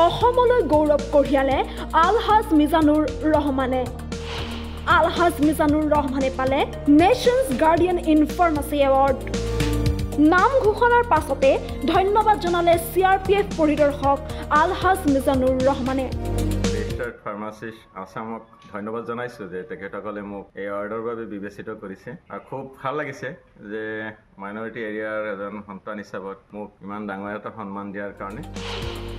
অসমলৈ গৌৰৱ কঢ়িয়ালে আলহাজ মিজানুৰ ৰহমানে। আলহাজ মিজানুৰ ৰহমানে পালে nations Guardian in pharmacy award. নাম ঘোষণাৰ পাছতে ধন্যবাদ জনালে CRPF পৰিদৰ্শক আলহাজ মিজানুৰ ৰহমানে। ৰেজিষ্টাৰ্ড ফাৰ্মাচিষ্ট আসামক ধন্যবাদ জনাইছোঁ যে তেখেতসকলে মোক এই এৱাৰ্ডৰ বাবে বিবেচিত কৰিছে আৰু খুব ভাল লাগিছে যে মাইনৰিটি এৰিয়াৰ এজন সন্তান হিচাপত মোক ইমান ডাঙৰ এটা সন্মান দিয়াৰ কাৰণে।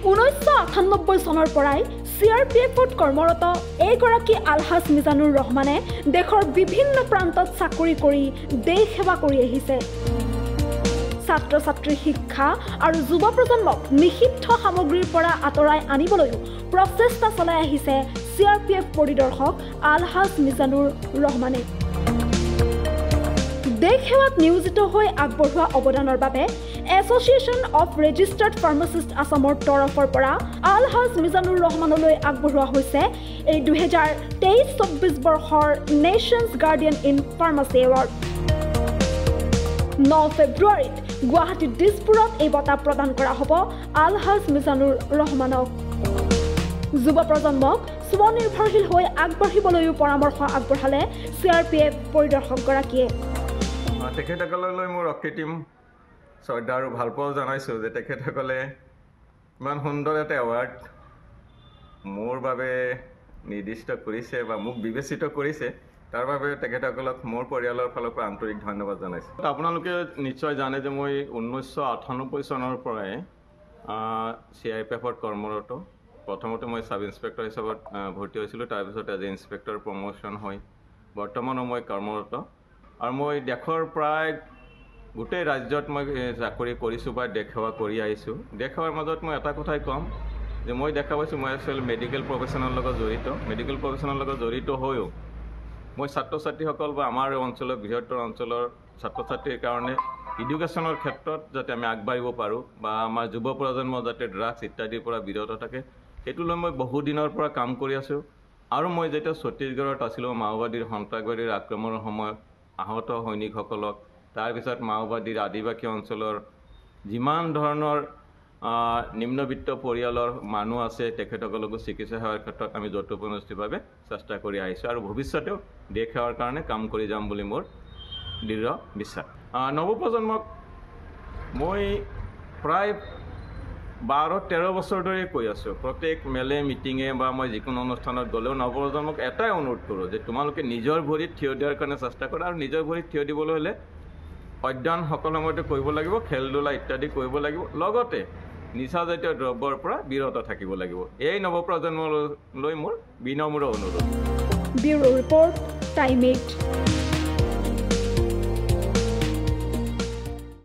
1998 চনৰ পৰাই CRPFত কৰ্মৰত এইগৰাকী আলহাজ মিজানুৰ ৰহমানে দেশৰ বিভিন্ন প্ৰান্তত চাকৰি কৰি দেশ সেৱা কৰি আহিছে। ছাত্ৰ ছাত্ৰীৰ শিক্ষা আৰু যুৱ প্ৰজন্মক নিষিদ্ধ সামগ্ৰীৰ পৰা আঁতৰাই আনিবলৈও প্ৰচেষ্টা চলাই আহিছে CRPF পৰিদৰ্শক আলহাজ মিজানুৰ ৰহমানে। দেশ সেৱাত নিয়োজিত হৈ আগবঢ়োৱা অৱদানৰ বাবে এছ'চিয়েশ্যন অফ ৰেজিষ্টাৰ্ড ফাৰ্মাচিষ্ট আছামৰ তৰফৰ পৰা আলহাজ মিজানুৰ ৰহমানলৈ আগবঢ়োৱা হৈছে এই 2023-24 বৰ্ষৰ nations Guardian in pharmacy award. 9 ফেব্ৰুৱাৰীত গুৱাহাটীৰ দিছপুৰত এই বঁটা প্ৰদান কৰা হ'ব আলহাজ মিজানুৰ ৰহমানক। যুৱ প্ৰজন্মক স্বনিৰ্ভৰশীল হৈ আগবাঢ়িবলৈও পৰামৰ্শ আগবঢ়ালে CRPF পৰিদৰ্শকগৰাকীয়ে। তেখেতসকললৈ মোৰ অকৃত্ৰিম শ্ৰদ্ধা আৰু ভালপোৱাও জনাইছোঁ যে তেখেতসকলে ইমান সুন্দৰ এটা এৱাৰ্ড মোৰ বাবে নিৰ্দিষ্ট কৰিছে বা মোক বিবেচিত কৰিছে, তাৰ বাবে তেখেতসকলক মোৰ পৰিয়ালৰ ফালৰ পৰা আন্তৰিক ধন্যবাদ জনাইছোঁ। আপোনালোকে নিশ্চয় জানে যে মই 1998 চনৰ পৰাই CRPFত কৰ্মৰত। প্ৰথমতে মই ছাব ইন্সপেক্টৰ হিচাপত ভৰ্তি হৈছিলোঁ, তাৰপিছত এজ এ ইন্সপেক্টৰ প্ৰমোশ্যন হৈ বৰ্তমানো মই কৰ্মৰত আৰু মই দেশৰ প্ৰায় গোটেই ৰাজ্যত মই চাকৰি কৰিছোঁ বা দেশ সেৱা কৰি আহিছোঁ। দেশ সেৱাৰ মাজত মই এটা কথাই ক'ম যে মই দেখা পাইছোঁ মই আচলতে মেডিকেল প্ৰফেশ্যনৰ লগত জড়িত। মেডিকেল প্ৰফেশ্যনৰ লগত জড়িত হৈও মই ছাত্ৰ ছাত্ৰীসকল বা আমাৰ অঞ্চলৰ বৃহত্তৰ অঞ্চলৰ ছাত্ৰ ছাত্ৰীৰ কাৰণে এডুকেশ্যনৰ ক্ষেত্ৰত যাতে আমি আগবাঢ়িব পাৰোঁ বা আমাৰ যুৱ প্ৰজন্ম যাতে ড্ৰাগছ ইত্যাদিৰ পৰা বিৰত থাকে, সেইটো লৈ মই বহুদিনৰ পৰা কাম কৰি আছোঁ। আৰু মই যেতিয়া ছত্তীশগড়ত আছিলোঁ মাওবাদীৰ সন্ত্ৰাসবাদীৰ আক্ৰমণৰ সময়ত আহত সৈনিকসকলক, তাৰপিছত মাওবাদীৰ আদিবাসী অঞ্চলৰ যিমান ধৰণৰ নিম্নবিত্ত পৰিয়ালৰ মানুহ আছে তেখেতসকলকো চিকিৎসা সেৱাৰ ক্ষেত্ৰত আমি যথোপনিষ্ঠভাৱে চেষ্টা কৰি আহিছোঁ আৰু ভৱিষ্যতেও দেশ সেৱাৰ কাৰণে কাম কৰি যাম বুলি মোৰ দৃঢ় বিশ্বাস। নৱপ্ৰজন্মক মই প্ৰায় 12-13 বছৰ ধৰি কৈ আছোঁ, প্ৰত্যেক মেলে মিটিঙে বা মই যিকোনো অনুষ্ঠানত গ'লেও নৱপ্ৰজন্মক এটাই অনুৰোধ কৰোঁ যে তোমালোকে নিজৰ ভৰিত থিয় দিয়াৰ কাৰণে চেষ্টা কৰা আৰু নিজৰ ভৰিত থিয় দিবলৈ হ'লে অধ্যয়ন সকলো সময়তে কৰিব লাগিব, খেল ধূলা ইত্যাদি কৰিব লাগিব, লগতে নিচাজাতীয় দ্ৰব্যৰ পৰা বিৰত থাকিব লাগিব। এই নৱপ্ৰজন্মলৈ মোৰ বিনম্ৰ অনুৰোধ। Bureau report, time 8।